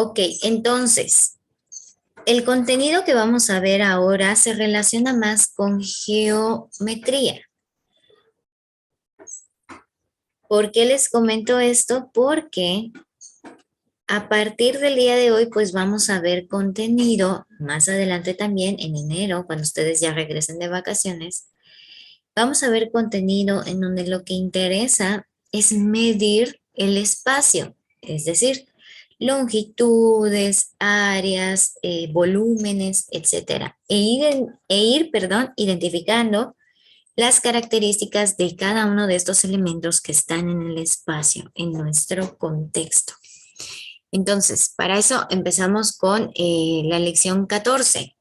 Ok, entonces, el contenido que vamos a ver ahora se relaciona más con geometría. ¿Por qué les comento esto? Porque a partir del día de hoy, pues vamos a ver contenido, más adelante también en enero, cuando ustedes ya regresen de vacaciones, vamos a ver contenido en donde lo que interesa es medir el espacio, es decir, longitudes, áreas, volúmenes, etcétera, perdón, identificando las características de cada uno de estos elementos que están en el espacio, en nuestro contexto. Entonces, para eso empezamos con la lección 14.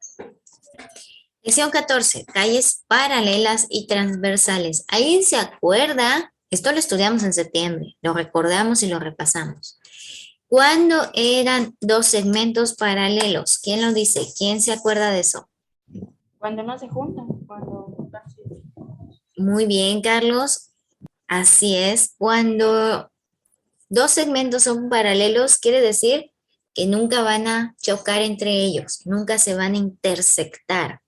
Lección 14, calles paralelas y transversales. ¿Alguien se acuerda? Esto lo estudiamos en septiembre, lo recordamos y lo repasamos. ¿Cuándo eran dos segmentos paralelos? ¿Quién lo dice? ¿Quién se acuerda de eso? Cuando no se juntan, cuando Muy bien, Carlos. Así es. Cuando dos segmentos son paralelos, quiere decir que nunca van a chocar entre ellos, nunca se van a intersectar,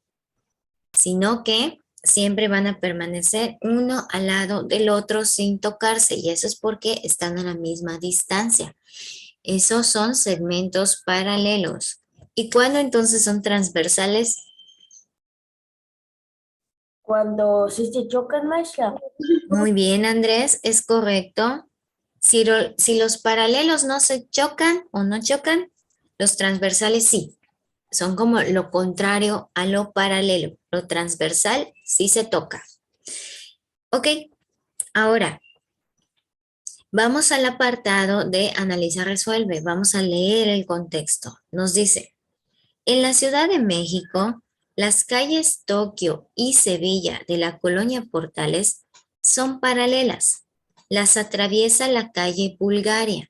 sino que siempre van a permanecer uno al lado del otro sin tocarse, y eso es porque están a la misma distancia. Esos son segmentos paralelos. ¿Y cuándo entonces son transversales? cuando sí se chocan, maestra. Muy bien, Andrés, es correcto. Si los paralelos no se chocan o no chocan, los transversales sí. Son como lo contrario a lo paralelo. Lo transversal sí se toca. Ok, ahora vamos al apartado de Analiza, Resuelve. Vamos a leer el contexto. Nos dice, en la Ciudad de México, las calles Tokio y Sevilla de la colonia Portales son paralelas. Las atraviesa la calle Bulgaria.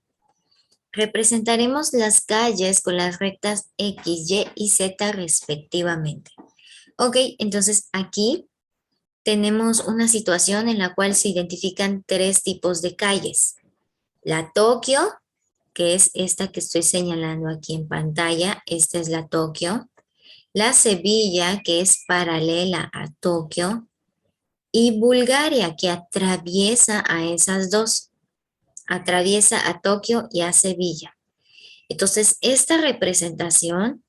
Representaremos las calles con las rectas X, Y y Z respectivamente. Ok, entonces aquí tenemos una situación en la cual se identifican tres tipos de calles. La Tokio, que es esta que estoy señalando aquí en pantalla, esta es la Tokio. La Sevilla, que es paralela a Tokio. Y Bulgaria, que atraviesa a esas dos. Atraviesa a Tokio y a Sevilla. Entonces, esta representación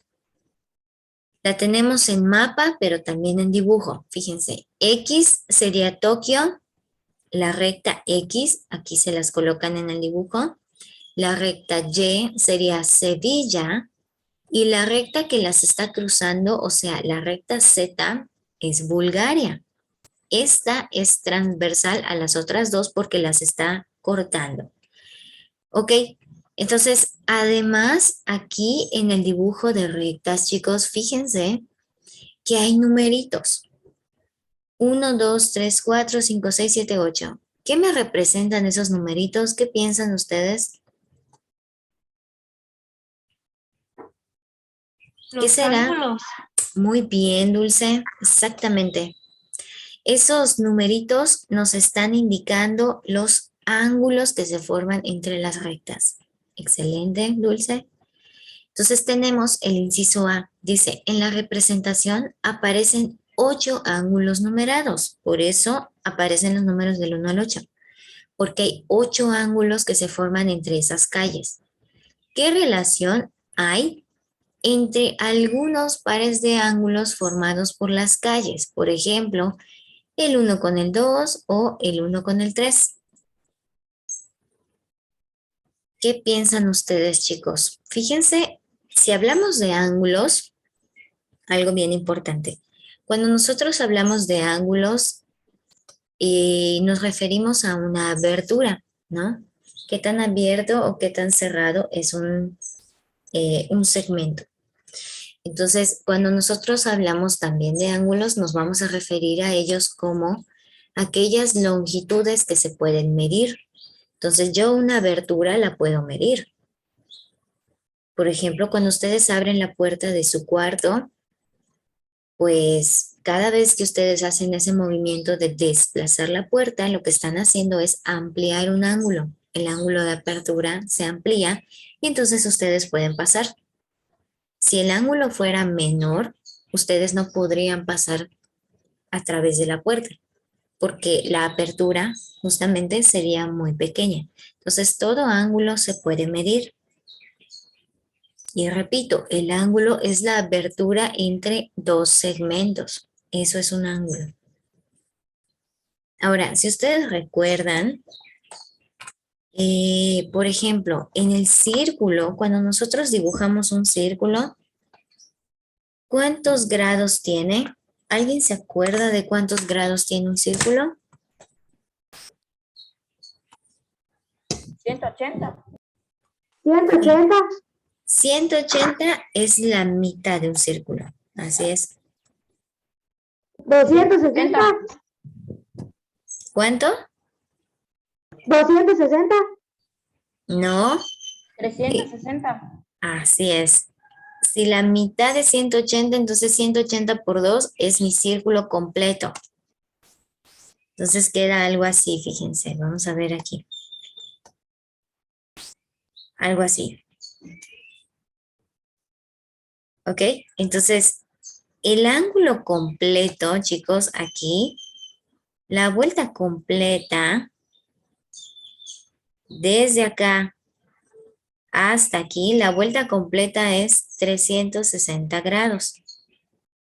la tenemos en mapa, pero también en dibujo. Fíjense, X sería Tokio, la recta X, aquí se las colocan en el dibujo. La recta Y sería Sevilla y la recta que las está cruzando, o sea, la recta Z es Bulgaria. Esta es transversal a las otras dos porque las está cortando. Ok, entonces, además, aquí en el dibujo de rectas, chicos, fíjense que hay numeritos. 1, 2, 3, 4, 5, 6, 7, 8. ¿Qué me representan esos numeritos? ¿Qué piensan ustedes? ¿Qué Los será? ángulos. Muy bien, Dulce. Exactamente. Esos numeritos nos están indicando los ángulos que se forman entre las rectas. Excelente, Dulce. Entonces tenemos el inciso A. Dice, en la representación aparecen 8 ángulos numerados. Por eso aparecen los números del 1 al 8. Porque hay 8 ángulos que se forman entre esas calles. ¿Qué relación hay entre algunos pares de ángulos formados por las calles? Por ejemplo, el 1 con el 2 o el 1 con el 3. ¿Qué piensan ustedes, chicos? Fíjense, si hablamos de ángulos, algo bien importante. Cuando nosotros hablamos de ángulos, nos referimos a una abertura, ¿no? ¿Qué tan abierto o qué tan cerrado es un segmento? Entonces, cuando nosotros hablamos también de ángulos, nos vamos a referir a ellos como aquellas longitudes que se pueden medir. Entonces, yo una abertura la puedo medir. Por ejemplo, cuando ustedes abren la puerta de su cuarto, pues cada vez que ustedes hacen ese movimiento de desplazar la puerta, lo que están haciendo es ampliar un ángulo. el ángulo de apertura se amplía y entonces ustedes pueden pasar. Si el ángulo fuera menor, ustedes no podrían pasar a través de la puerta, porque la apertura justamente sería muy pequeña. Entonces, todo ángulo se puede medir. Y repito, el ángulo es la abertura entre dos segmentos. Eso es un ángulo. Ahora, si ustedes recuerdan, por ejemplo, en el círculo, cuando nosotros dibujamos un círculo, ¿cuántos grados tiene? ¿Alguien se acuerda de cuántos grados tiene un círculo? 180. 180, 180 es la mitad de un círculo. Así es. 260, ¿Cuánto? 260, No, 360. así es. Si la mitad de 180, entonces 180 por 2 es mi círculo completo. Entonces queda algo así, fíjense. Vamos a ver aquí. Algo así. ¿Ok? Entonces, el ángulo completo, chicos, aquí, la vuelta completa, desde acá hasta aquí, la vuelta completa es 360 grados.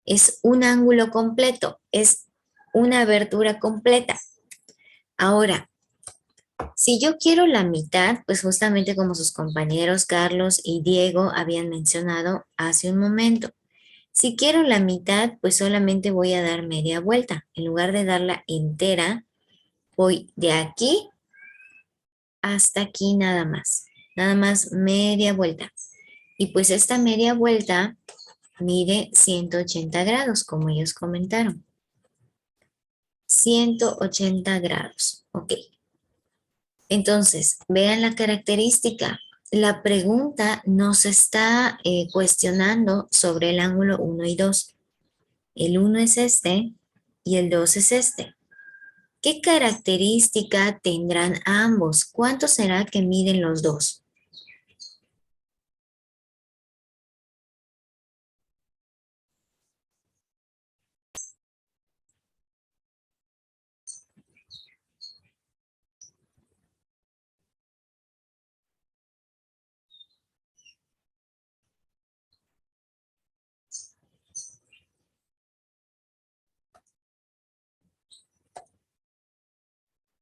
Es un ángulo completo, es una abertura completa. Ahora, si yo quiero la mitad, pues justamente como sus compañeros Carlos y Diego habían mencionado hace un momento, si quiero la mitad, pues solamente voy a dar media vuelta. En lugar de darla entera, voy de aquí hasta aquí nada más media vuelta. Y pues esta media vuelta mide 180 grados, como ellos comentaron. 180 grados, ok. Entonces, vean la característica. La pregunta nos está cuestionando sobre el ángulo 1 y 2. El 1 es este y el 2 es este. ¿Qué característica tendrán ambos? ¿Cuánto será que miden los dos?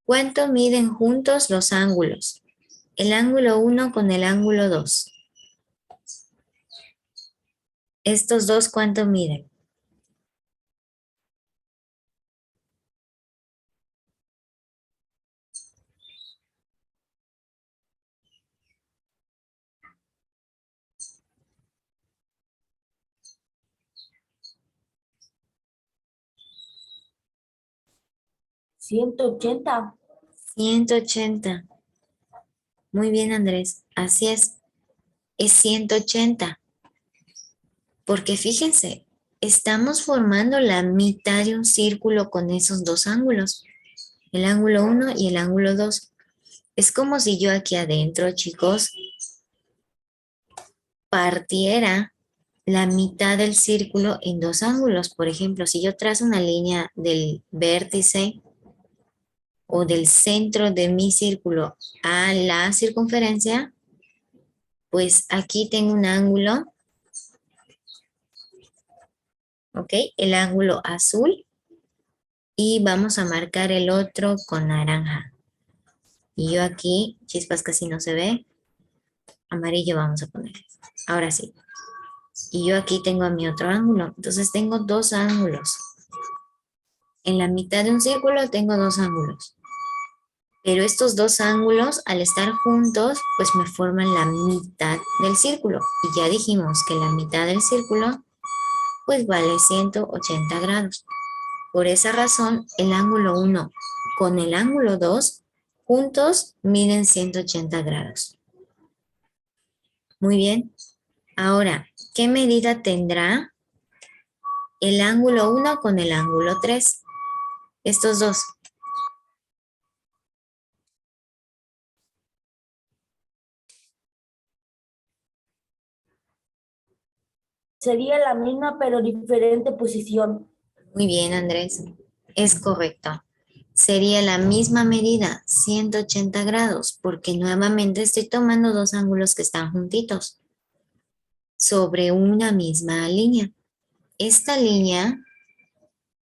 ¿Cuánto miden juntos los ángulos? El ángulo 1 con el ángulo 2. ¿Estos dos cuánto miden? ¿180? 180. Muy bien, Andrés. Así es 180. Porque fíjense, estamos formando la mitad de un círculo con esos dos ángulos. El ángulo 1 y el ángulo 2. Es como si yo aquí adentro, chicos, partiera la mitad del círculo en dos ángulos. Por ejemplo, si yo trazo una línea del vértice o del centro de mi círculo a la circunferencia, pues aquí tengo un ángulo, ¿ok? El ángulo azul y vamos a marcar el otro con naranja. Y yo aquí, chispas casi no se ve, amarillo vamos a poner. Ahora sí. Y yo aquí tengo a mi otro ángulo. Entonces tengo dos ángulos. En la mitad de un círculo tengo dos ángulos. Pero estos dos ángulos, al estar juntos, pues me forman la mitad del círculo. Y ya dijimos que la mitad del círculo, pues vale 180 grados. Por esa razón, el ángulo 1 con el ángulo 2 juntos miden 180 grados. Muy bien. Ahora, ¿qué medida tendrá el ángulo 1 con el ángulo 3? Estos dos. sería la misma pero diferente posición. Muy bien, Andrés. Es correcto. Sería la misma medida, 180 grados, porque nuevamente estoy tomando dos ángulos que están juntitos sobre una misma línea. Esta línea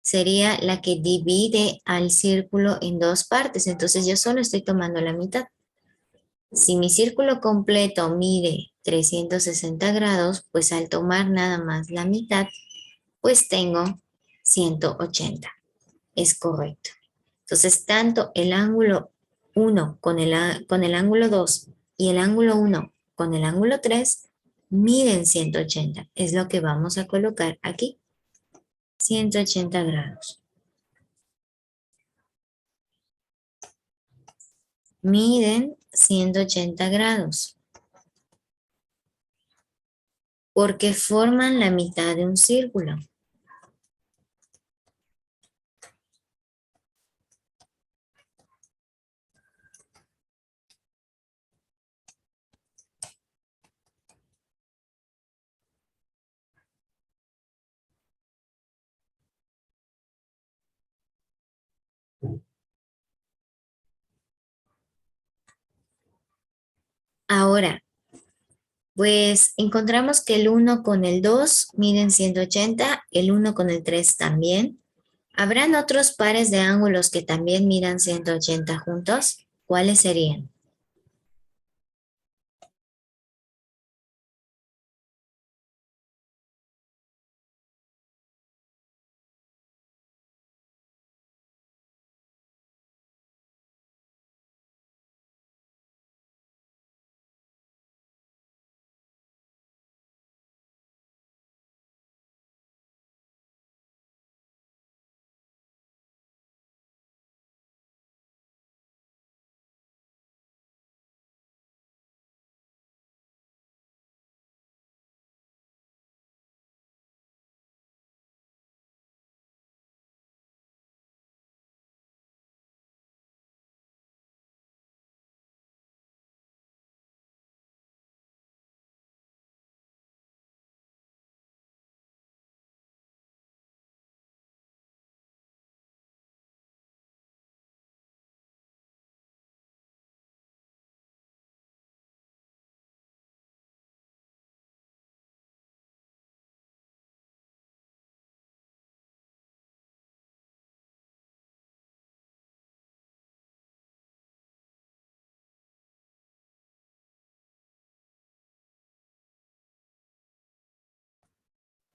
sería la que divide al círculo en dos partes, entonces yo solo estoy tomando la mitad. Si mi círculo completo mide 360 grados, pues al tomar nada más la mitad, pues tengo 180. Es correcto. Entonces, tanto el ángulo 1 con el ángulo 2 y el ángulo 1 con el ángulo 3 miden 180. Es lo que vamos a colocar aquí. 180 grados. Miden 180 grados. Porque forman la mitad de un círculo. Ahora, pues encontramos que el 1 con el 2 miden 180, el 1 con el 3 también. ¿Habrán otros pares de ángulos que también midan 180 juntos? ¿Cuáles serían?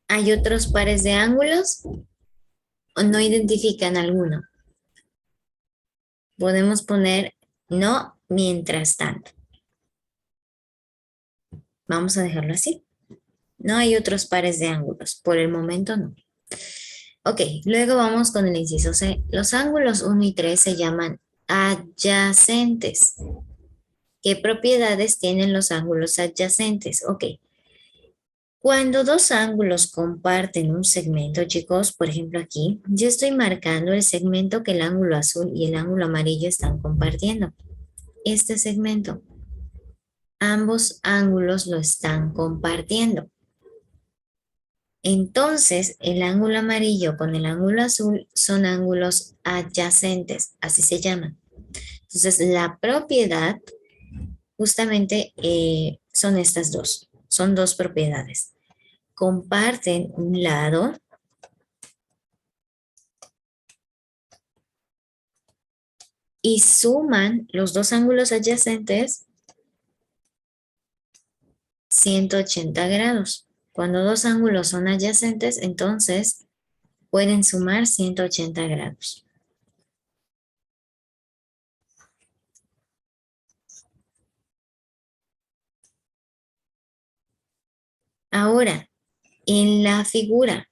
¿Hay otros pares de ángulos o no identifican alguno? Podemos poner no mientras tanto. Vamos a dejarlo así. No hay otros pares de ángulos. Por el momento no. Ok, luego vamos con el inciso C. Los ángulos 1 y 3 se llaman adyacentes. ¿Qué propiedades tienen los ángulos adyacentes? Ok. Cuando dos ángulos comparten un segmento, chicos, por ejemplo aquí, yo estoy marcando el segmento que el ángulo azul y el ángulo amarillo están compartiendo. Este segmento, ambos ángulos lo están compartiendo. Entonces, el ángulo amarillo con el ángulo azul son ángulos adyacentes, así se llaman. Entonces, la propiedad justamente son estas dos, son dos propiedades. Comparten un lado y suman los dos ángulos adyacentes 180 grados. Cuando dos ángulos son adyacentes, entonces pueden sumar 180 grados. Ahora, en la figura,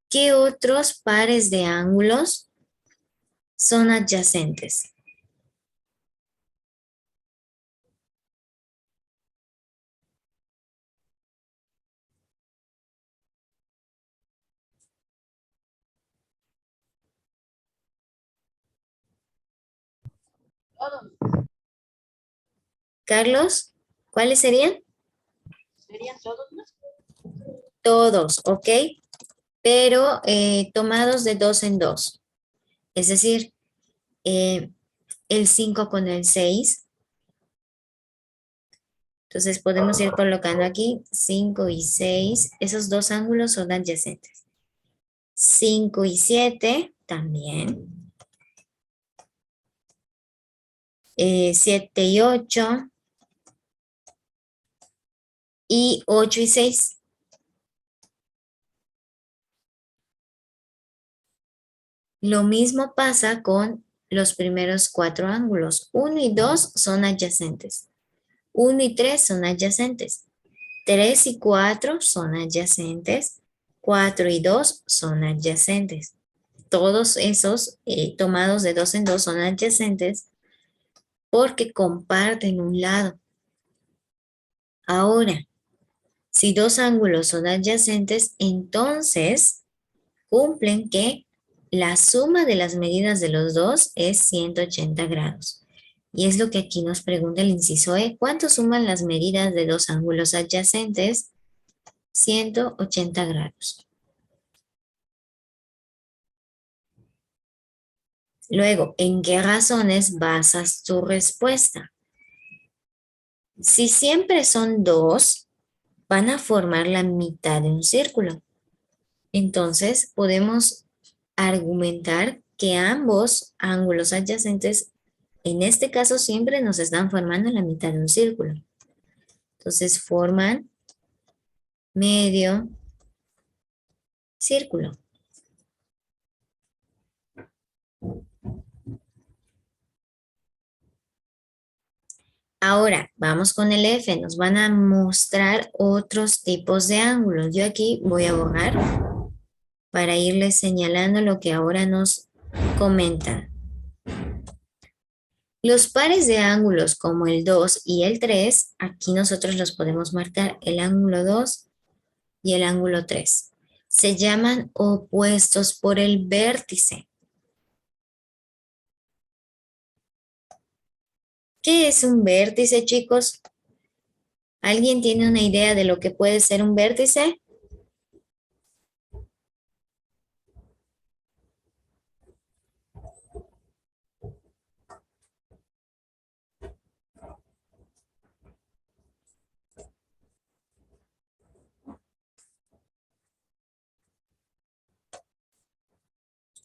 ¿qué otros pares de ángulos son adyacentes? Todos. Carlos, ¿cuáles serían? Serían todos, ¿no? todos, ¿ok? Pero tomados de 2 en 2. Es decir, el 5 con el 6. Entonces podemos ir colocando aquí 5 y 6. Esos dos ángulos son adyacentes. 5 y 7 también. 7 y 8. Y 8 y 6. Lo mismo pasa con los primeros 4 ángulos. 1 y 2 son adyacentes. 1 y 3 son adyacentes. 3 y 4 son adyacentes. 4 y 2 son adyacentes. Todos esos tomados de 2 en 2 son adyacentes porque comparten un lado. Ahora, si dos ángulos son adyacentes, entonces cumplen que la suma de las medidas de los dos es 180 grados. Y es lo que aquí nos pregunta el inciso E. ¿Cuánto suman las medidas de dos ángulos adyacentes? 180 grados. Luego, ¿en qué razones basas tu respuesta? Si siempre son dos, van a formar la mitad de un círculo. Entonces, podemos argumentar que ambos ángulos adyacentes, en este caso, siempre nos están formando la mitad de un círculo. Entonces, forman medio círculo. Ahora, vamos con el F. Nos van a mostrar otros tipos de ángulos. Yo aquí voy a borrar para irles señalando lo que ahora nos comentan. Los pares de ángulos como el 2 y el 3, aquí nosotros los podemos marcar el ángulo 2 y el ángulo 3. Se llaman opuestos por el vértice. ¿Qué es un vértice, chicos? ¿Alguien tiene una idea de lo que puede ser un vértice?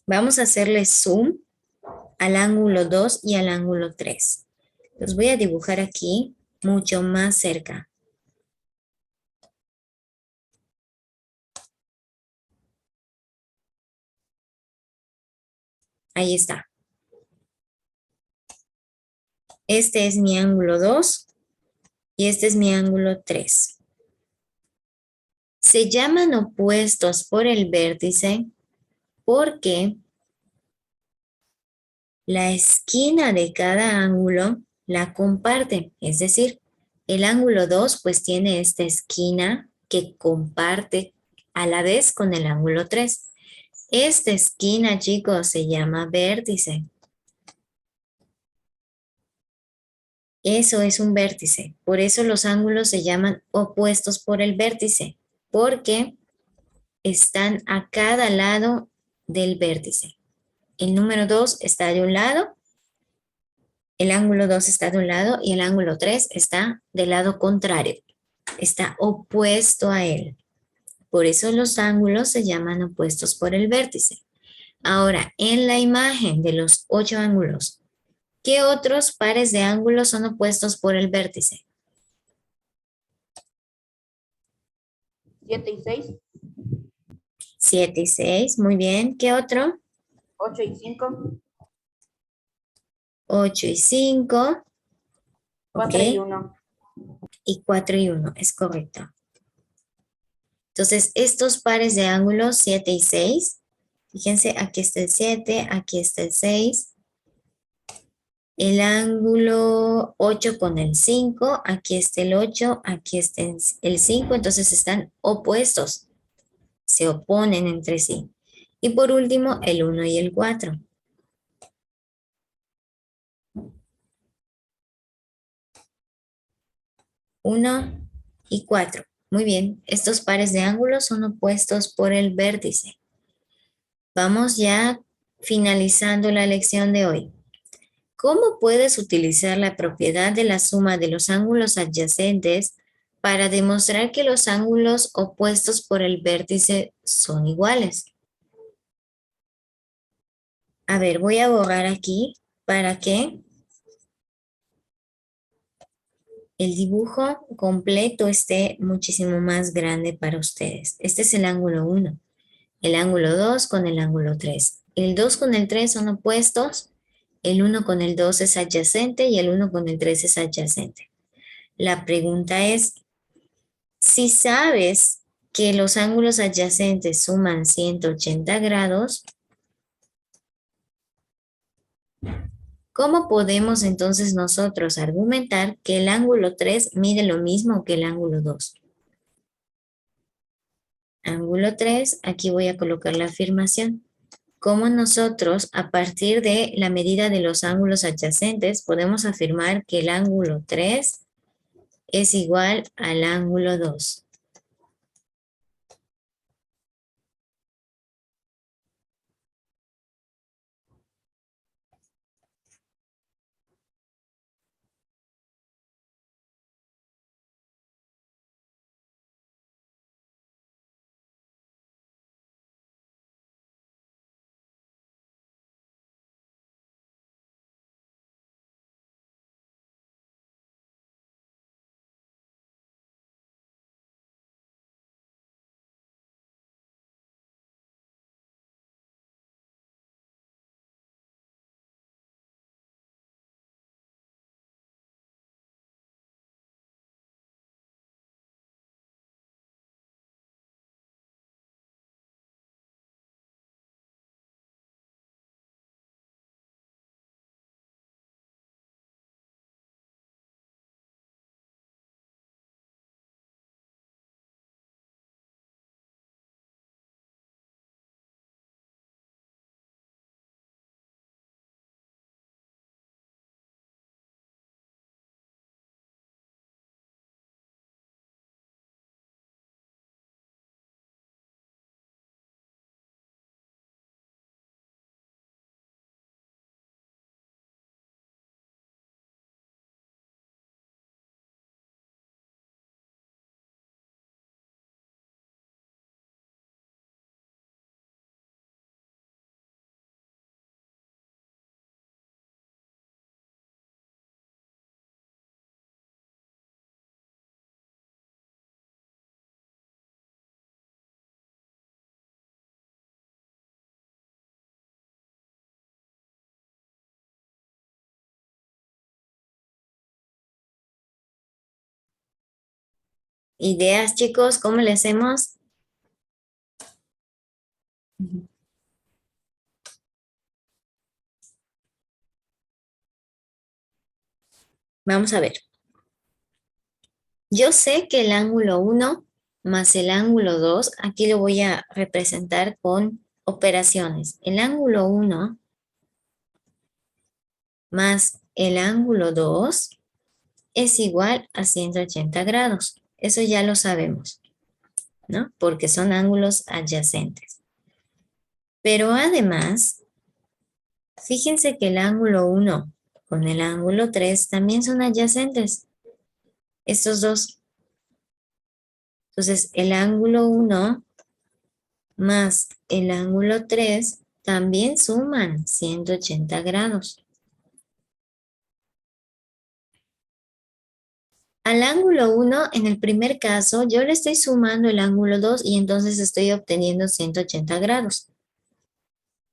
Vamos a hacerle zoom al ángulo 2 y al ángulo 3. Los voy a dibujar aquí mucho más cerca. Ahí está. Este es mi ángulo 2 y este es mi ángulo 3. Se llaman opuestos por el vértice porque la esquina de cada ángulo la comparte. Es decir, el ángulo 2 pues tiene esta esquina que comparte a la vez con el ángulo 3. Esta esquina, chicos, se llama vértice. Eso es un vértice. Por eso los ángulos se llaman opuestos por el vértice, porque están a cada lado del vértice. El número 2 está de un lado, el ángulo 2 está de un lado y el ángulo 3 está del lado contrario. Está opuesto a él. Por eso los ángulos se llaman opuestos por el vértice. Ahora, en la imagen de los 8 ángulos, ¿qué otros pares de ángulos son opuestos por el vértice? 7 y 6. 7 y 6, muy bien. ¿Qué otro? 8 y 5. 8 y 5. 4 y Ok. 1. Y 4 y 1, es correcto. Entonces, estos pares de ángulos 7 y 6, fíjense, aquí está el 7, aquí está el 6. El ángulo 8 con el 5, aquí está el 8, aquí está el 5, entonces están opuestos, se oponen entre sí. Y por último, el 1 y el 4. 1 y 4. Muy bien, estos pares de ángulos son opuestos por el vértice. Vamos ya finalizando la lección de hoy. ¿Cómo puedes utilizar la propiedad de la suma de los ángulos adyacentes para demostrar que los ángulos opuestos por el vértice son iguales? A ver, voy a borrar aquí para que el dibujo completo esté muchísimo más grande para ustedes. Este es el ángulo 1, el ángulo 2 con el ángulo 3. El 2 con el 3 son opuestos, el 1 con el 2 es adyacente y el 1 con el 3 es adyacente. La pregunta es, si sabes que los ángulos adyacentes suman 180 grados, ¿cómo podemos entonces nosotros argumentar que el ángulo 3 mide lo mismo que el ángulo 2? Ángulo 3, aquí voy a colocar la afirmación. ¿Cómo nosotros, a partir de la medida de los ángulos adyacentes, podemos afirmar que el ángulo 3 es igual al ángulo 2? ¿Ideas, chicos? ¿Cómo le hacemos? Vamos a ver. Yo sé que el ángulo 1 más el ángulo 2, aquí lo voy a representar con operaciones. El ángulo 1 más el ángulo 2 es igual a 180 grados. Eso ya lo sabemos, ¿no? Porque son ángulos adyacentes. Pero además, fíjense que el ángulo 1 con el ángulo 3 también son adyacentes. Estos dos. Entonces, el ángulo 1 más el ángulo 3 también suman 180 grados. Al ángulo 1, en el primer caso, yo le estoy sumando el ángulo 2 y entonces estoy obteniendo 180 grados.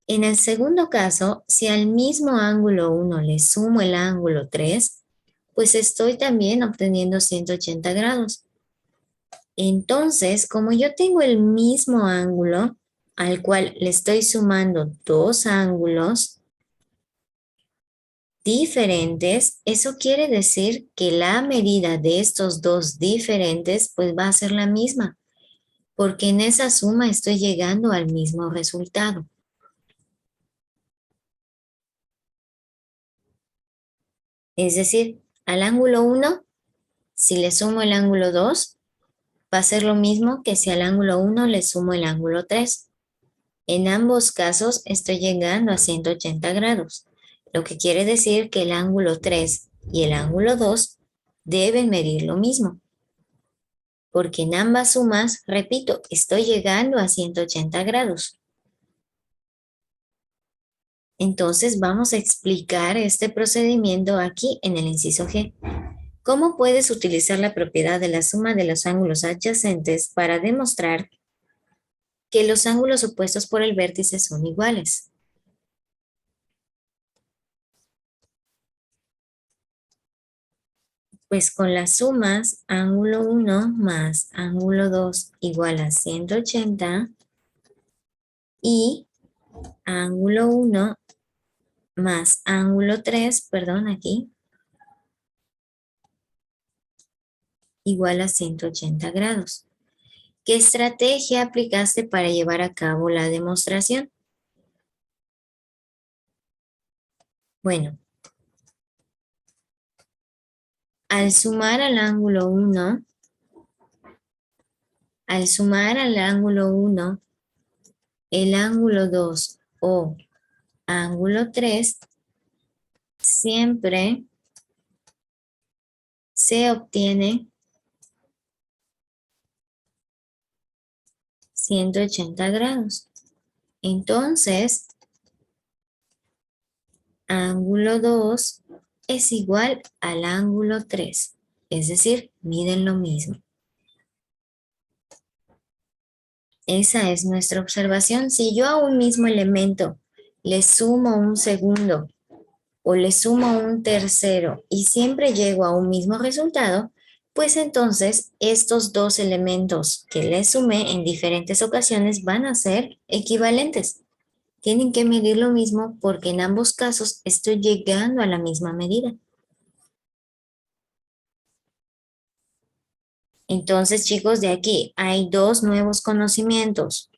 En el segundo caso, si al mismo ángulo 1 le sumo el ángulo 3, pues estoy también obteniendo 180 grados. Entonces, como yo tengo el mismo ángulo al cual le estoy sumando dos ángulos diferentes, eso quiere decir que la medida de estos dos diferentes pues va a ser la misma, porque en esa suma estoy llegando al mismo resultado. Es decir, al ángulo 1, si le sumo el ángulo 2, va a ser lo mismo que si al ángulo 1 le sumo el ángulo 3. En ambos casos estoy llegando a 180 grados, lo que quiere decir que el ángulo 3 y el ángulo 2 deben medir lo mismo. Porque en ambas sumas, repito, estoy llegando a 180 grados. Entonces vamos a explicar este procedimiento aquí en el inciso G. ¿Cómo puedes utilizar la propiedad de la suma de los ángulos adyacentes para demostrar que los ángulos opuestos por el vértice son iguales? Pues con las sumas, ángulo 1 más ángulo 2 igual a 180 y ángulo 1 más ángulo 3, perdón, aquí, igual a 180 grados. ¿Qué estrategia aplicaste para llevar a cabo la demostración? Bueno, al sumar al ángulo 1, el ángulo 2 o ángulo 3, siempre se obtiene 180 grados. Entonces, ángulo 2 es igual al ángulo 3, es decir, miden lo mismo. Esa es nuestra observación. Si yo a un mismo elemento le sumo un segundo o le sumo un tercero y siempre llego a un mismo resultado, pues entonces estos dos elementos que le sumé en diferentes ocasiones van a ser equivalentes. Tienen que medir lo mismo porque en ambos casos estoy llegando a la misma medida. Entonces, chicos, de aquí hay dos nuevos conocimientos.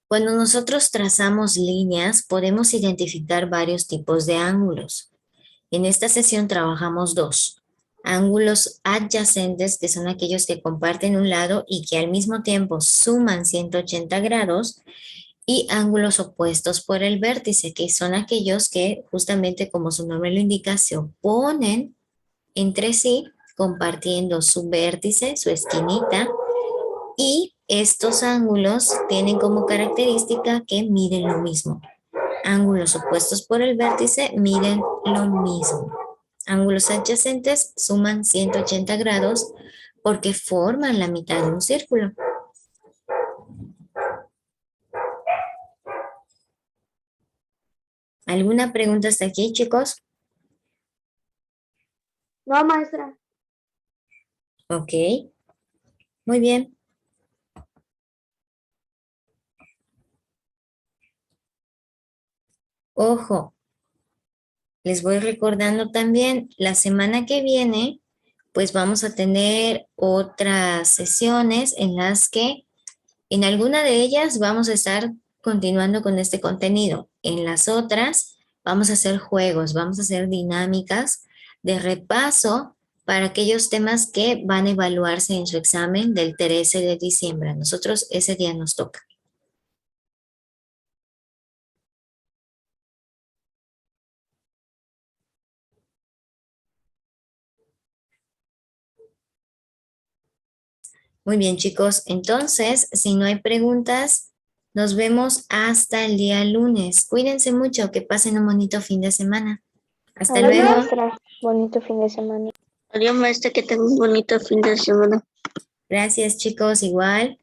Cuando nosotros trazamos líneas, podemos identificar varios tipos de ángulos. En esta sesión trabajamos dos. Ángulos adyacentes, que son aquellos que comparten un lado y que al mismo tiempo suman 180 grados, y ángulos opuestos por el vértice, que son aquellos que, justamente como su nombre lo indica, se oponen entre sí, compartiendo su vértice, su esquinita, y estos ángulos tienen como característica que miden lo mismo. Ángulos opuestos por el vértice miden lo mismo. Ángulos adyacentes suman 180 grados porque forman la mitad de un círculo. ¿Alguna pregunta hasta aquí, chicos? No, maestra. Ok. Muy bien. Ojo. Les voy recordando también, la semana que viene, pues vamos a tener otras sesiones en las que en alguna de ellas vamos a estar continuando con este contenido. En las otras vamos a hacer juegos, vamos a hacer dinámicas de repaso para aquellos temas que van a evaluarse en su examen del 13 de diciembre. A nosotros ese día nos toca. Muy bien, chicos. Entonces, si no hay preguntas, nos vemos hasta el día lunes. Cuídense mucho, que pasen un bonito fin de semana. Hasta Adiós, luego. maestra. Bonito fin de semana. Adiós, maestra, que tenga un bonito fin de semana. Gracias, chicos. Igual.